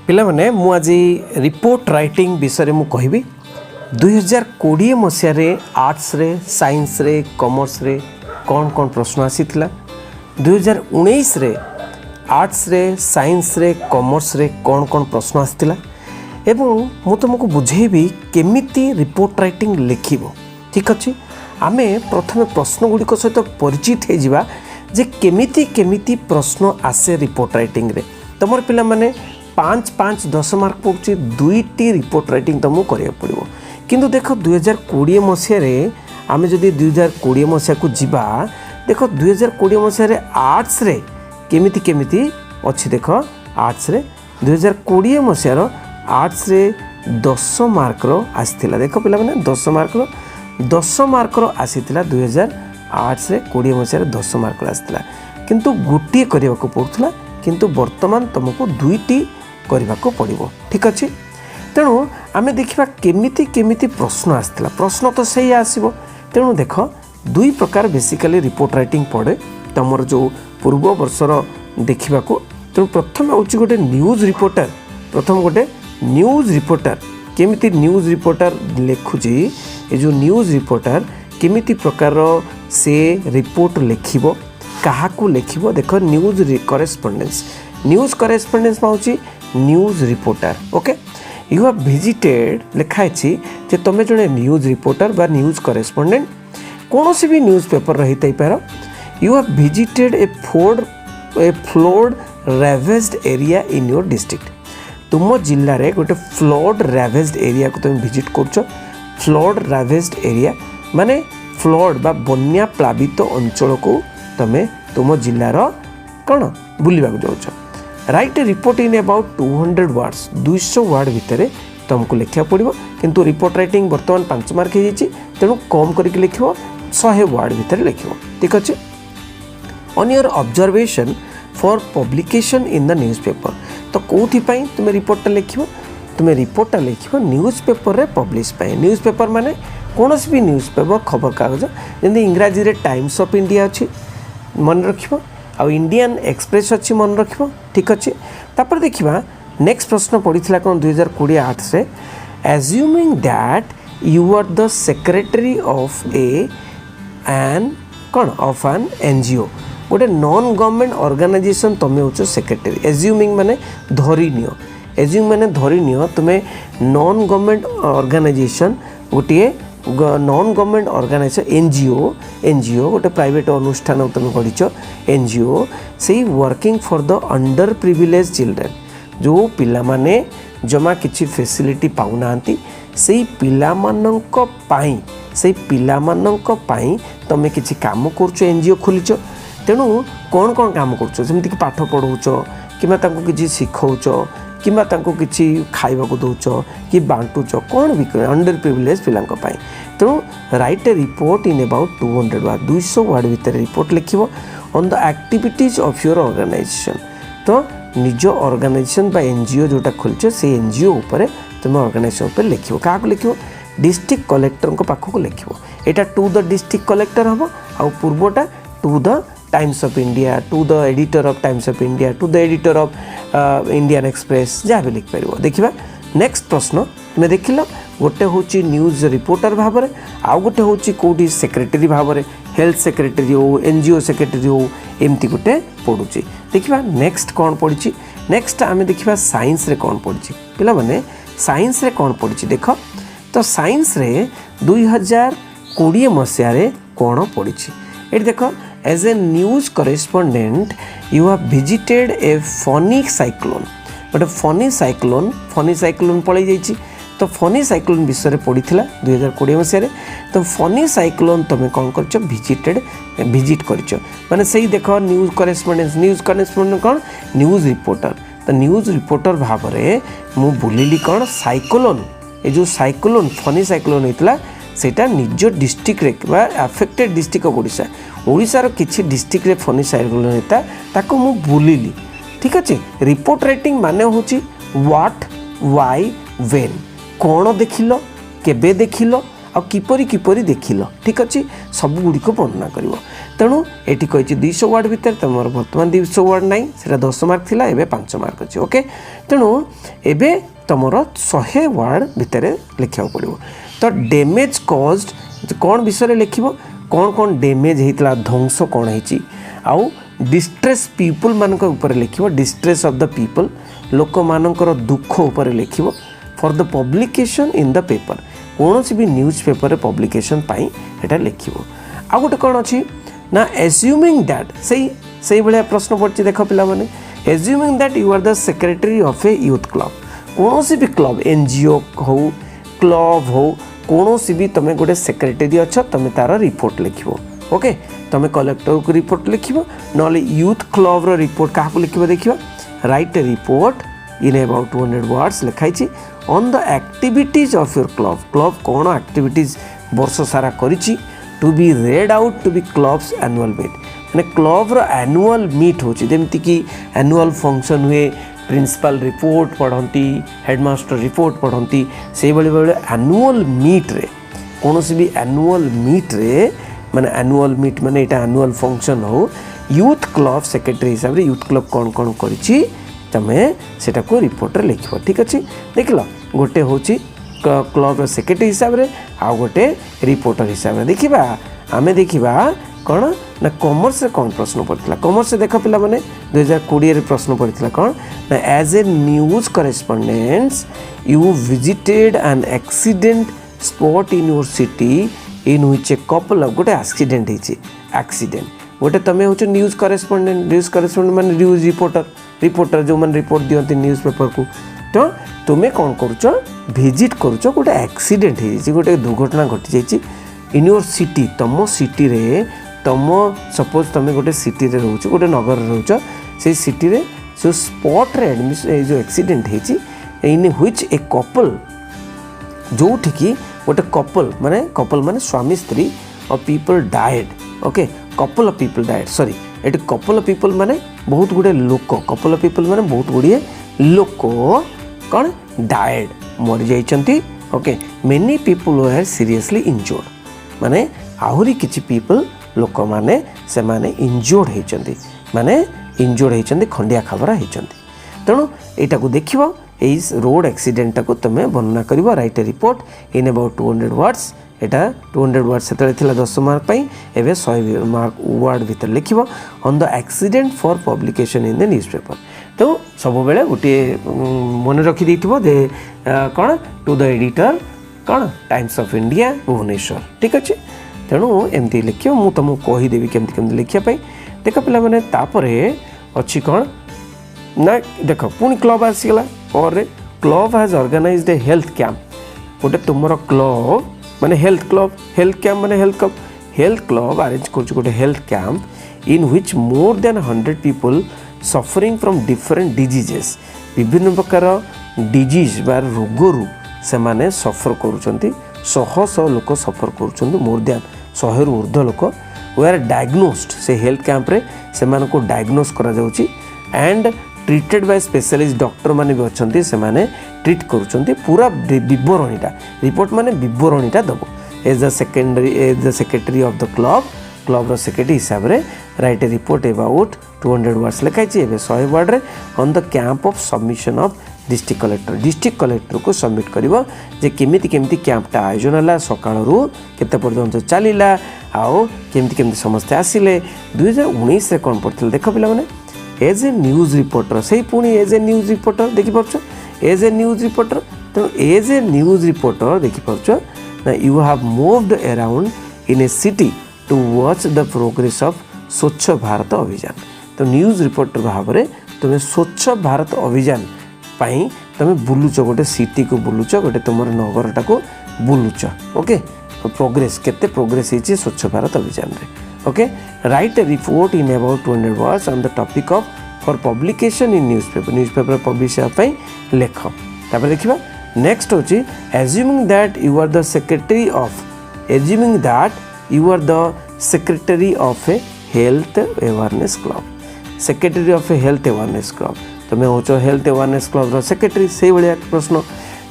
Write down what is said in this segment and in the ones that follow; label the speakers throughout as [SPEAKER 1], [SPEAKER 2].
[SPEAKER 1] पिला माने मु आज रिपोर्ट राइटिंग विषय में कहबी 2020 मसीह आर्ट्स रे साइंस रे कॉमर्स रे कौन कौन प्रश्न आसीथिला 2019 रे आर्ट्स रे साइंस रे कॉमर्स रे कौन कौन प्रश्न आसीथिला एवं मु तुमको बुझेबी केमिति रिपोर्ट राइटिंग लिखिबो। ठीक अछि, आमे प्रथमे प्रश्न गुड़िक सहित परिचित हो जावा जे केमिति केमिति प्रश्न आसे रिपोर्ट राइटिंग रे। तुमर पिला माने 5 10 मार्क पड़ुची दुईटी रिपोर्ट राइटिंग तुमको करिया पड़िबो। किंतु देख 2020 मसीह रे आमे जदि 2020 मसीह को जिबा देख 2020 मसीह आर्ट्स रे केमिति केमिति अछि। देख आर्ट्स रे 2020 मसीह आर्ट्स रे 10 मार्क रो आसीथिला। देख पिला माने 10 मार्क रो आसीथिला 2008 रे 20 मसीह 10 मार्क रो आसीथिला, किंतु गोटे करिया को पड़ुथला, किंतु वर्तमान तुमको दुईटी करने को पड़ो। ठीक अच्छे, तेणु आमे देखा केमिति केमिति प्रश्न आसला। प्रश्न तो सही आसो। तेणु देख दुई प्रकार बेसिकली रिपोर्ट राइटिंग पड़े तुम जो पूर्व वर्षर देखा। तेणु प्रथम हूँ गोटे न्यूज रिपोर्टर। प्रथम गोटे न्यूज रिपोर्टर केमिति न्यूज रिपोर्टर लिखुची, ये जो न्यूज रिपोर्टर केमिति प्रकार से रिपोर्ट लिखिबो, काहाकू लिखिबो। देख न्यूज करेस्पोंडेंस पाउची news reporter. Okay, you have visited लिखाई जे तुम जड़े न्यूज रिपोर्टर बा न्यूज करेस्पोंडेंट कौन सी भी न्यूज पेपर रही पार। You have visited a flood ravaged area in your district. तुम जिले में गोटे फ्लड ravaged एरिया को तुम विजिट कर। फ्लड ravaged एरिया माने फ्लड बा बन्या प्लावित अंचल को तुम तुम जिलार कौन बुलवा जाऊँ। Right a report in about 200 words 200 word भितर तुमको लिखा पड़ो। किंतु रिपोर्ट राइटिंग बर्तमान 5 मार्क हो जाए, तेणु कम करके लिख 100 वर्ड भितर लिख। ठीक अच्छे, on your observation for publication in the news paper. तो कौथि तुम रिपोर्ट लिख, तुम रिपोर्ट लिख न्यूज़ पेपर रे पब्लिश पाए। न्यूज़ पेपर माने कौन भी न्यूज़ पेपर खबर कागज जमी इंग्राजी रे टाइम्स ऑफ इंडिया अच्छी मन रख, आ इंडियन एक्सप्रेस अच्छी मन रख। ठीक अच्छे, तापर देखिबा नेक्स्ट प्रश्न पड़ीथिला कौन 2020 आर्ट्स रे। Assuming that you are the secretary of an NGO, गोटे नॉन गवर्नमेंट ऑर्गेनाइजेशन तुम्हें हो सेक्रेटरी। एज्यूमिंग माने धरी नियो, एज्यूम माने धरी नियो तुम्हें नॉन गवर्नमेंट ऑर्गेनाइजेशन गोटे नॉन गवर्नमेंट ऑर्गेनाइजेशन एनजीओ गोटे प्राइवेट अनुष्ठान तुम गढ़ एनजीओ से working for the under privilege children. जो पिला माने जमा किछि फैसिलिटी पाउना से पिला मानंक पाई तुम किछि काम करछो, एनजीओ खोलीछ। तेणु कौन कौन काम करछो, जेमति कि पाठ पढ़ौछ किबा तांको किछि सिखौछ किबा तांको किछि खाइबाको दौछ कि बांटुछ कौन भी अंडर प्रिविलेज पिलांक पाई। तेणु write a report in about 200 word 200 word भितर रिपोर्ट लिखिबो on the activities of your organisation. तो निज ऑर्गेनाइजेशन बा एनजीओ जोटा खोलछ से एनजीओ ऊपर तुम ऑर्गेनाइजेशन ऊपर लिखिबो। काको लिखिबो, डिस्ट्रिक्ट कलेक्टर को पाखक लिखिबो। एटा टू द डिस्ट्रिक्ट कलेक्टर हबो, आ पूर्वटा to the Times of India, to the editor of Times of India, to the editor of Indian Express, जहाँ भी लिख पार। देखा नेक्स्ट प्रश्न तुम देख लो, गोटे हूँ न्यूज रिपोर्टर भाव में, आउ गोटे हूँ कौटी सेक्रेटरी भाव में, हेल्थ सेक्रेटरी हो एनजीओ सेक्रेटरी हो, एमती गोटे पड़ुची। देखा नेक्स्ट कौन पड़ी। नेक्स्ट आम देखा साइंस रे कौन पड़ी। पिला माने साइंस रे कौन पड़ी देख। तो साइंस रे 2020 मसीह कौन पड़ी ये देख। As a news correspondent you have visited a Fani cyclone. गोटे फनी साइक्लोन पलि जाइए। तो फनी साइक्लोन विषय पड़ी 2020 मसीह। तो फनी साइक्लोन तुम कौन कर विजिट कर माने सही देख न्यूज करेस्पोंडेंट कौन न्यूज रिपोर्टर। तो न्यूज रिपोर्टर भाव में मु बुलिली कौन साइक्लोन, ये जो साइक्लोन फनी साइक्लोन होता सेटा निज डिस्ट्रिक्ट रे अफेक्टेड डिस्ट्रिक्ट ऑफ ओडिशार किछि डिस्ट्रिक्ट रे फनी साइक्लोन होता ताको मु बुलिली। ठीक अच्छे, रिपोर्ट राइटिंग माने होची व्हाट वाई व्हेन, कौन देखिल केबे देखिल आ किपरि किपरि देखिल ठीक अच्छे सब गुड़िक वर्णना कर तेणु ये कही 200 वर्ड भितर तुम बर्तमान 200 वर्ड ना से 10 मार्क थिला एबे 5 मार्क अच्छे ओके तेणु एबे तुम 100 वर्ड भितर लिखा पड़ो तो डैमेज कॉज्ड कौन विषय लिख कौन कौन डैमेज होता ध्वंस कौन है आउ डिस्ट्रेस पीपल मानक ऊपर लिख डिस्ट्रेस ऑफ द पीपल लोक मानकर दुख उपर लिख for the publication in the paper कौन भी न्यूज पेपर पब्लिकेशन एटा लिख आ गोटे कौन अच्छी ना एज्यूमिंग दैट सही भाया प्रश्न पड़ी देख पिला माने assuming that you are the secretary of a youth club कौन भी क्लब एनजीओ हो क्लब हो कौन भी तुम गोटे सेक्रेटरी अच्छ तुम तार रिपोर्ट लिख ओके तुम कलेक्टर को रिपोर्ट लिख ना यूथ क्लब रो रिपोर्ट क्या लिख देखिए write a report in about 200 words लिखाई on the activities of your club club कौन एक्टिविटीज वर्ष सारा करिछि to be read out to be club's annual meet मैंने क्लब रो एनुअल मीट होछि जेमति कि एनुअल फंक्शन हुए प्रिंसिपल रिपोर्ट पढ़ती हेडमास्टर रिपोर्ट पढ़ती से भाई एनुअल मीट रे कौन भी एनुअल मीट रे माने एनुअल मीट माने एटा एनुअल फंक्शन हो यूथ क्लब सेक्रेटरी हिसाब रे यूथ क्लब कौन कौन करिछि तमे सेटा को रिपोर्ट रे लिखिबो ठीक अछि देखिलो गोटे होछि क्लब सेक्रेटरी हिसाब रे आ गोटे रिपोर्टर हिसाब रे देखिबा आमे देखिबा कौन ना कॉमर्स रे कौन प्रश्न पड़ता कॉमर्स देख पिला माने 2020 रे प्रश्न पड़ता कौन ना as a news correspondents you visited an accident spot in your city in which a couple of गोटे एक्सीडेंट होइछि एक्सीडेंट गोटे तुम हो न्यूज करेस्पोंडेंट माने न्यूज रिपोर्टर जो मैंने रिपोर्ट दियंती न्यूज पेपर को तो तुम्हें कौन कर भिजिट करुच गोटे एक्सीडेंट हो गोटे दुर्घटना घटी जाइए इन योर सिटी तुम सिटी रे तुम सपोज तुम गोटे सिटी रे रोच गोटे नगर रोच से सिटी रे जो स्पॉट रे एडमिशन जो एक्सीडेंट होइछि इन व्हिच ए कपल जो ठिकी गोटे कपल माने स्वामी स्त्री और people died okay couple of people died sorry ये कपल ऑफ पीपल माने बहुत गुड़े लोक कपल ऑफ पीपल माने बहुत गुड़िए लोक कौन डाइड मरी जाइछंती okay many people were seriously injured माने आहुरी किछि पीपल लोक माने से माने इंजोर्ड होइछंती माने इंजोर्ड होइछंती खंडिया खबरा होइछंती तेणु एटा को देखिबो ए रोड एक्सीडेंट को तुम वर्णना कर right a report in about 200 words Etah 200 word से 10 मार्क पाई एवं 100 मार्क वर्ड भीतर लिख on the accident for publication in the news paper तो सब बेले गोटे मन रखी दे कौन टू द एडिटर कौन टाइम्स ऑफ इंडिया भुवनेश्वर ठीक अच्छे तेणु एमती लिख मुझे तुमको कहीदेवी केमती केमती लिखापी देख पिला मैंने अच्छी कौन ना देख पुणी क्लब आसीगला और club has organised a health camp गोटे तुम क्लब माने हेल्थ कैंप माने हेल्थ क्लब अरेंज कर गोटे health camp in which more than 100 people suffering from different diseases विभिन्न प्रकार डिजीज बार रोगरू से माने सफर करुचंती 100 लोक सफर करुचंती मोर देन 100 रु ऊर्ध्व लोक वे आर डायग्नोस्ड से हेल्थ कैंप रे से मानको डायग्नोस करा जाउची and treated by specialist doctor माने भी अच्छे से माने ट्रीट करुँच पूरा विवरणीटा रिपोर्ट माने विवरणीटा दब as the secretary of the club secretary हिसाब रे write a report about 200 words लिखाई 100 वर्ड रे on the camp of submission of district collector को सबमिट करिवो जे केमिति केमिति कैंपटा आयोजन हला सकाळ रु केते पर्यंत चलीला आउ केमिति केमिति समस्या आसिले 2019 रे कोन पड़थिल देख पिला माने एज ए न्यूज रिपोर्टर से पुणी एज ए न्यूज रिपोर्टर देखिपार एज ए न्यूज रिपोर्टर तेणु एज ए न्यूज रिपोर्टर देखिपार ना you have moved around in a city to watch the progress of Swachh Bharat अभियान तो न्यूज रिपोर्टर भाव में तुम स्वच्छ भारत अभियान पाई तुम बुलुच गोटे सिटी को बुलुच गोटे तुम नगरटा को बुलुच ओके प्रोग्रेस केते प्रोग्रेस होइछि स्वच्छ भारत अभियान रे okay write a report in about 200 words on the topic of for publication in newspaper publish पाई लेख तापर देखिबा नेक्स्ट होछि assuming that you are the secretary of a health awareness club secretary of a health awareness club तुम हो health awareness club secretary से भाया प्रश्न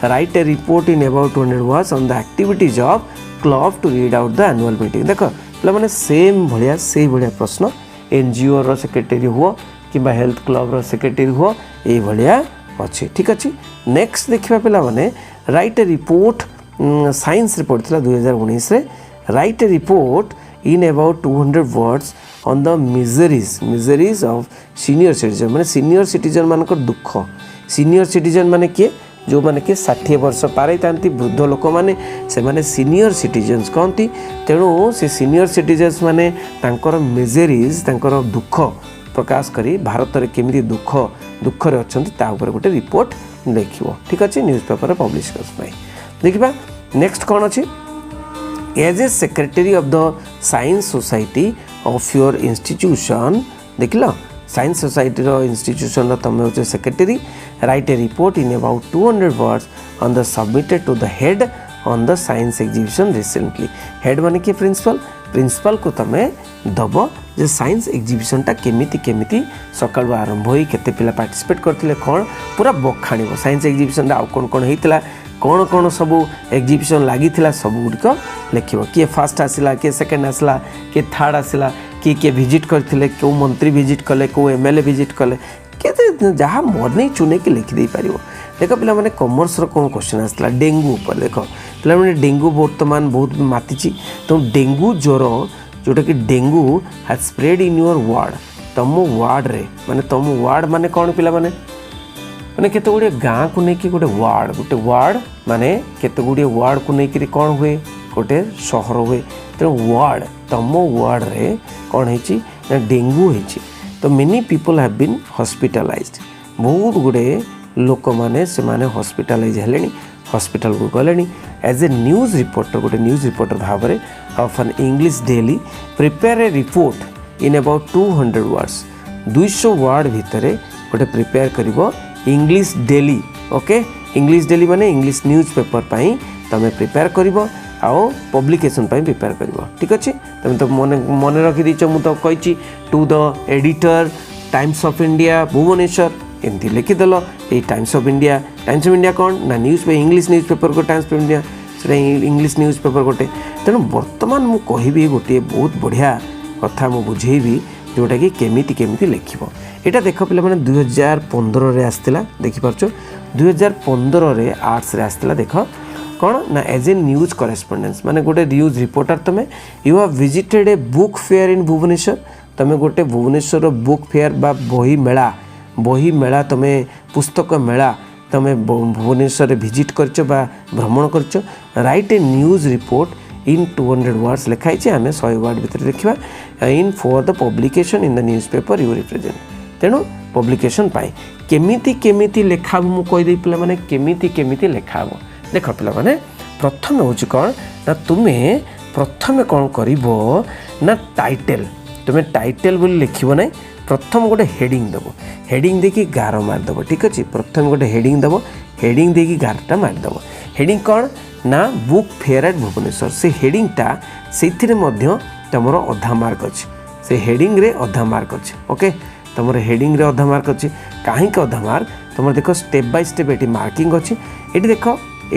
[SPEAKER 1] write a report in about 200 words on the activities of club to read out the annual meeting. देख पे same भाया से भाया प्रश्न एनजीओ रो सेक्रेटरी हुआ कि हेल्थ क्लब रो सेक्रेटरी हुआ ये भाया अच्छे। ठीक अच्छे नेक्स्ट देखा पे right a report science report था 2019 right a report in about 200 words on the miseries of senior citizen माने सीनियर सिटीजन मानक दुख। सीनियर सिटीजन माने किए जो माने कि 60 वर्ष पार वृद्ध लोक मैंने से सीनियर सिटीजन्स कहती। तेणु से सीनियर सिटीजन्स माने तांकर मिजरीज तांकर दुख प्रकाश करी भारत में केमी दुखरे अच्छा गोटे रिपोर्ट लिख। ठीक अच्छे न्यूज़ पेपर पब्लिश देखा। नेक्स्ट कौन अच्छी as a secretary of the science society of your institution देख लो साइंस सोसाइटी रो इंस्टीट्यूशन तुम हो secretary write a report in about 200 words on the submitted to the head on the science exhibition recently. Head माने कि principal को तुम्हें दब जे साइंस एग्जीबिशनटा केमिति केमिति सकाळु आरंभ होई केते पिला पार्टिसिपेट करथिले कौन पूरा बखाणिबो साइंस एग्जीबिशन आउ कौन कौन होइतिला कौन कौन सब एग्जीबिशन लगी सब गुड़िक लिख किए फास्ट आसला किए सेकेंड आसला किए थर्ड आसला किए विजिट करते क्यों मंत्री विजिट कले क्यों एमएलए विजिट कले के जहाँ मन चुने कि लिखिदे पार। देख पे कॉमर्स कौन क्वेश्चन आसला डेंगू पर देख पे डेंगू बर्तमान बहुत माति तो डेंगू ज्वर जोटा कि dengue has spread in your ward तुम वार्ड रे माने तुम वार्ड माने कौन पिला माने केते गुड़े गाँ को लेकिन गोटे वार्ड माने केते गुड़े वार्ड को लेकिन कौन हुए गोटे सहर हुए तेणु वार्ड तुम वार्ड रे कौन है डेंगू है तो many people have been hospitalised बहुत गुड़े लोक मैंने से हॉस्पिटलाइज हेले हॉस्पिटल को गले एज ए न्यूज़ रिपोर्टर गोटे न्यूज़ रिपोर्टर भाव में of an English daily prepare a report in about 200 words 200 word भितर गोटे प्रिपेयर करिवो English daily. Okay English daily माने इंग्लिश न्यूज़ पेपर पाई तमें प्रिपेयर करिवो आओ पब्लिकेशन पाई प्रिपेयर करिवो। ठीक अच्छे तुम तो मन रखी दीच मु तो कही to the editor Times of India Bhubaneswar एमती लिखिदेल ये टाइम्स ऑफ इंडिया कौन ना न्यूज़ पे इंग्लिश न्यूज़ पेपर को टाइम्स ऑफ इंडिया से इंग्लिश न्यूज़ पेपर गोटे तेणु बर्तमान मु कहि गोटे बहुत बढ़िया कथा मु बुझेबी जोटा कि केमिति केमिति लिखिबो। एटा देख पे मैंने 2015 रे आसला देखिपारछ 2015 रे आर्ट्स रे आसला देख कौन ना एज ए न्यूज़ करेस्पोंडेंस माने गोटे न्यूज़ रिपोर्टर तुम you have visited a book fair in Bhubaneswar तुम गोटे भुवनेश्वर बुक फेयर बा बही मेला तुम पुस्तक मेला तुम भुवनेश्वर विजिट करछ बा भ्रमण करछ राइट ए न्यूज़ रिपोर्ट इन 200 वर्ड्स लिखाई आम 100 वर्ड भितर देखा in for the publication in the news paper you represent तेणु पब्लिकेशन पाई केमिति केमिति लेखा मु कहीदे पे मैंने केमिति केमिति लेखा देख पे मैंने प्रथम हूँ कौन ना तुम्हें प्रथम कौन कर ना टाइटल तुम्हें टाइटल बोली लिखो ना प्रथम गोटे हेडिंग दब हेडिंग देखिए गार मारदेव। ठीक अच्छे प्रथम गोटे हेडिंग दब हेडिंग देखिए गारटा मारदेव हेडिंग कौन ना बुक फेयर एट भुवनेश्वर से हेडिंगटा से तुम अधा मार्क अच्छे से हेडिंग रे अधा मार्क अच्छे। ओके तुम हेडिंग रे अधा मार्क अच्छे कहीं अधा मार्क तुम देख स्टेप बाय स्टेप ये मार्किंग अच्छे ये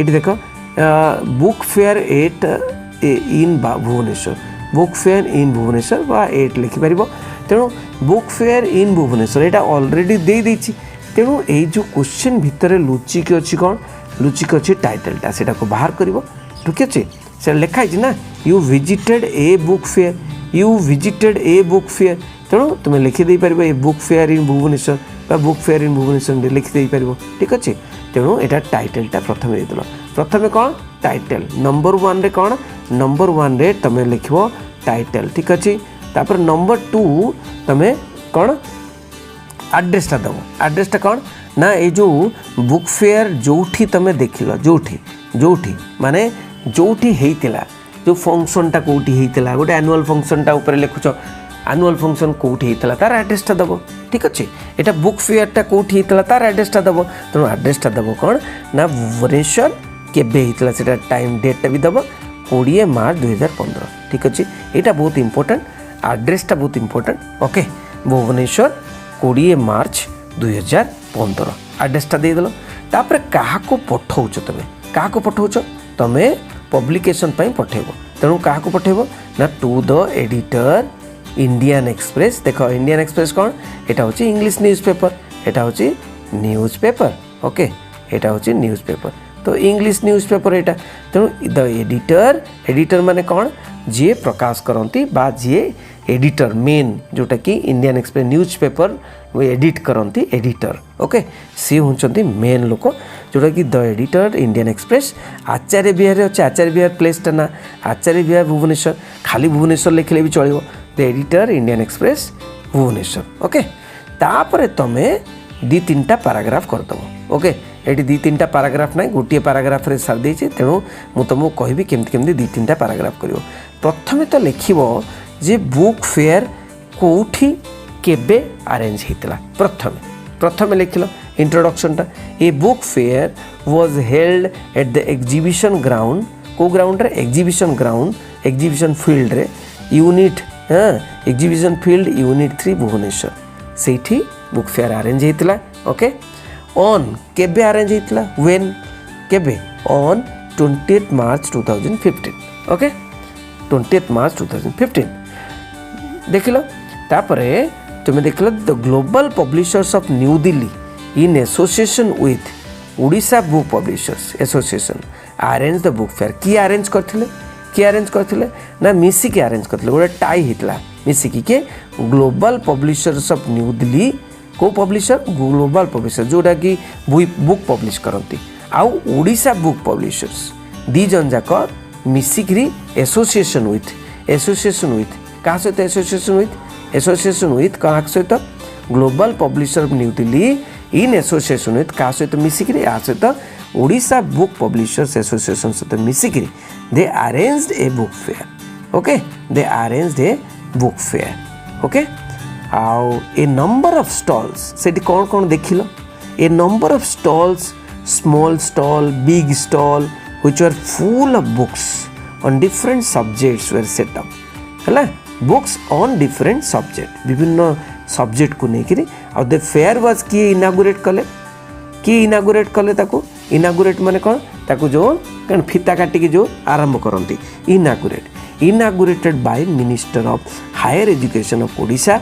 [SPEAKER 1] देख book fair at in Bhubaneswar book fair in Bhubaneswar बा एट लिखिपर तेणु बुक फेयर इन भुवनेश्वर यहाँ ऑलरेडी दे देछि तेणु ये जो क्वेश्चन भितर लुचिक अच्छी कौन लुचिक अच्छी टाइटलटा से बाहर कर। ठीक अच्छे से लिखाई ना you visited a book fair तेणु तुम लिखिदे पार a book fair in Bhubaneswar बा बुक फेयर इन भुवनेश्वर लिखिदे पार। ठीक अच्छे तेणु यहाँ टाइटलटा प्रथम देदेल प्रथम कौन टाइटल नंबर 1 रे कौन नंबर 1 रे तुम लिख टाइटल। ठीक अच्छे तापर नंबर 2 तुम कौन एड्रेसटा दब एड्रेसटा कौन ना ये जो बुक फेयर जोठी तुम देख जोठी माने जोठी होता जो फंक्शनटा कौटी होता गोटे एनुअल फंक्शनटा ऊपर लिखुच एनुअल फंक्शन कौटी होता तार एड्रेसटा दब। ठीक अच्छे यहाँ बुक फेयरटा कौटी होता तार एड्रेसटा दब तेणु एड्रेसटा दब कौन ना भुवनेश्वर केबे होता से टाइम डेटा भी दब 20 मार्च 2015। ठीक अच्छे यहाँ बहुत इंपोर्टेंट एड्रेसटा बहुत इंपोर्टेंट। ओके भुवनेश्वर 20 मार्च 2015 एड्रेसटा देदेल तापर क्या पठाऊच तुम्हें क्या पठाऊच तुम्हें पब्लिकेशन पठेब तेणु क्या पठेब ना to the editor Indian Express. देख इंडियन एक्सप्रेस कौन यहाँ हूँ इंग्लिश न्यूज़ पेपर, यहाँ हूँ न्यूज़ पेपर। ओके यहाँ हूँ न्यूज़ पेपर तो इंग्लिश न्यूज़ पेपर यहाँ तेणु द एडिटर माने कौन जी प्रकाश करती बा जी एडिटर मेन जोटा कि Indian express news paper edit करती एडिटर। ओके सी होती मेन लोक जोटा कि द एडिटर इंडियन एक्सप्रेस। आचार्य विहार अच्छे आचार्य विहार प्लेसटा ना आचार्य विहार भुवनेश्वर, खाली भुवनेश्वर लिखले भी चलो the editor Indian Express Bhubaneswar. Okay तापर तुम दी तीन पैराग्राफ करदेव। ओके ये दी तीन पैराग्राफ ना गोटे पैराग्राफ रे सार देछि तेणु मु तुमको कहबी केमती केमती दी तीन पैराग्राफ करियो। प्रथमे तो लिखिबो जे बुक फेयर कोठी केबे अरेंज हेतला। प्रथमे लिखिलो इंट्रोडक्शन टा a book fair was held at the exhibition ground. को ग्राउंड रे एग्जीबिशन ग्राउंड एग्जीबिशन फील्ड रे unit exhibition field unit 3 Bhubaneswar सेठी बुक फेयर अरेंज हेतला। ओके ऑन केबे अरेंज हेतला व्हेन केबे on 20th March 2015। Okay 20th March 2015 देखिल तापरे तुम्हें देखिल the global publishers of new Delhi in association with Odisha book publishers association arrange the book fair. किए अरेंज करथिले ना मिसिकी अरेंज करथिले गोटे टाई हेतला मिसिकी के global publishers of new Delhi को पब्लिशर ग्लोबल पब्लिशर जोटा कि बुक पब्लिश करती आउ ओडिशा बुक पब्लिशर्स दी जन जाक मिसिकी एसोसिएशन विथ क्या सहित एसोसिएशन विथ क्या सहित global publisher of new Delhi in association with क्या सहित मिसिकी या सहित ओडिशा बुक पब्लिशर्स एसोसिएशन सहित मिसिकी they arranged a book fair. Okay they arranged a book fair. Okay आउ ए नंबर ऑफ स्टॉल्स से कौन कौन देखिल a number of stalls small stall big stall which are full of books on different subjects were set up है books on different subject विभिन्न subject को लेकिन आउ द फेयर वाज किए इनागुरेट कले ताको इनागुरेट माने कौन ताको जो कौन फीता काटिकी जो आरंभ करती inaugurated by minister of higher education of Odisha.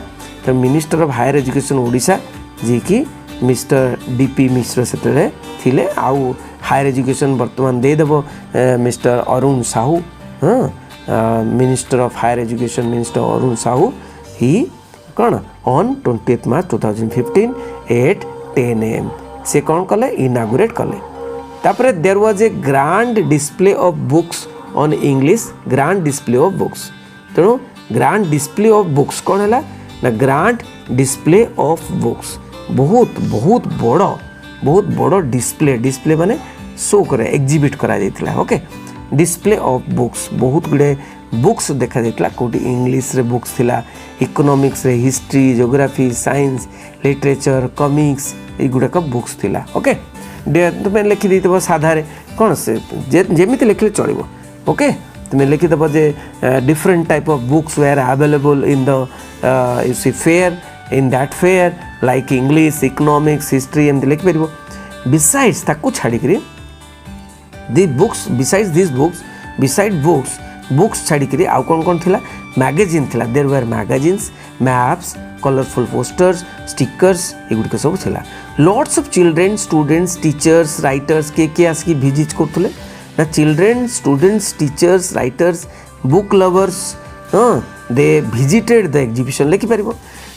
[SPEAKER 1] तो minister of higher education Odisha जी कि मिस्टर डीपी मिश्र से थिले आउ हायर एजुकेशन वर्तमान देदेव मिस्टर अरुण साहू। हाँ minister of higher education minister Arun Sahu ही कौन on 20th March 2015 eight 10 AM से कौन कले इनागुरेट कले। तापरे there was a grand display of books on English grand display of books. तेणु ग्रांड डिस्प्ले ऑफ बुक्स कौन है ना ग्रांड डिस्प्ले ऑफ बुक्स बहुत बड़ डिस्प्ले माने शो करे एग्जिबिट करा जाइतिला। ओके डिस्प्ले ऑफ बुक्स बहुत गुड़े बुक्स देखा जाइतिला कोटी इंग्लिश रे बुक्स थिला इकोनॉमिक्स रे history geography science literature comics ए गुड़ाक बुक्स थिला। ओके तुम्हें लिखि देइतबो साधारे कौन से जेमिति लिखले चलिबो। ओके तुम्हें लिखिदेव जे different type of books were available in the you see fair in that fair like English economics history एमती लिखिपर। बिसाइड्स ताकू छाड़ी दी बुक्स बिसाइड बुक्स छाड़ी आउ कौन कौन थिला मैगजीन थिला there were magazines maps colourful posters stickers एगुड़िक सब थिला। Lots of children students teachers writers के आसिक भिजिट करथुले ना children students teachers writers book lovers they visited the exhibition लिखिपर।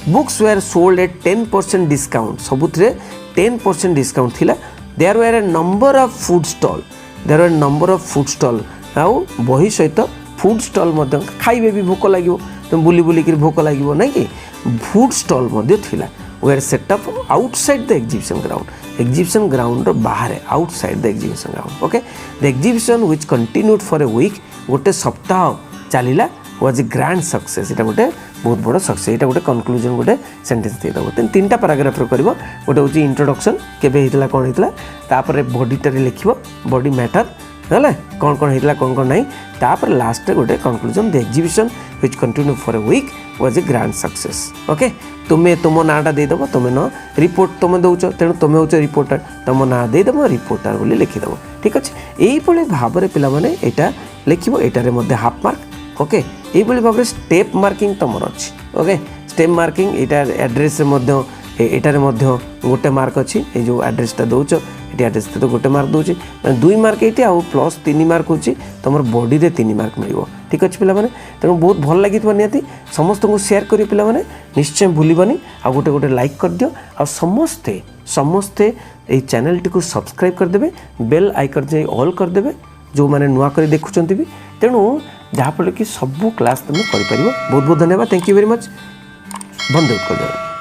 [SPEAKER 1] Books were sold at 10% discount सबुथिरे 10% डिस्काउंट थिला। There were a number of food stall आउ बही सहित फूड स्टॉल खाइबे भी भोक लगे तुम बुली बुलिक भोक लगे ना कि फूड स्टॉल थिला were set up outside the exhibition ground बाहर outside the exhibition ground. Okay the exhibition which continued for a week गोटे सप्ताह चलिला वाज ए ग्रांड सक्सेस। ये गोटे बहुत बड़ सक्सेस ये गोटे कनक्लूजन गोटे सेंटेंस देदेव तीन पैराग्राफ कर गोटे हूँ इंट्रोडक्शन केबे होता कौन होता तापर बॉडीटारे लिख बॉडी मैटर है कौन कौन होता कौन कौन नहीं तापर लास्ट गोटे conclusion the exhibition which continue for a week was a grand success okay तुम्हें तुम नाटा देदेव तुम न रिपोर्ट तुम दौच तेणु तुम हो रिपोर्टर तुम ना देदेव रिपोर्टर बोली लिखिदेव ठीक अच्छे यही भाव में पाने यहाँ लिखो यहाँ हाफ मार्क ओके यही भाव में स्टेप मार्किंग तुम अच्छी ओके स्टेप मार्किंग यहाँ एड्रेस एटार गोटे मार्क अच्छी ये जो एड्रेसटा दौच ये एड्रेस तो गोटे मार्क दूसरी 2 मार्क ये आउ प्लस 3 मार्क हो तुम बॉडी रे 3 मार्क मिल ठीक अच्छे पे तेणु बहुत भल लगी निहाती समस्त को शेयर करिए पे निश्चय भूलबनी आ गोटे गोटे लाइक कर दियो आ समस्ते समस्ते ये चैनल टी को सब्सक्राइब करदे बेल आइकन जे ऑल करदे जो मैंने नुआ कर देखुं भी तेणु जहाँफल कि सबू क्लास तुम कर बहुत बहुत धन्यवाद थैंक यू वेरी मच बंद कर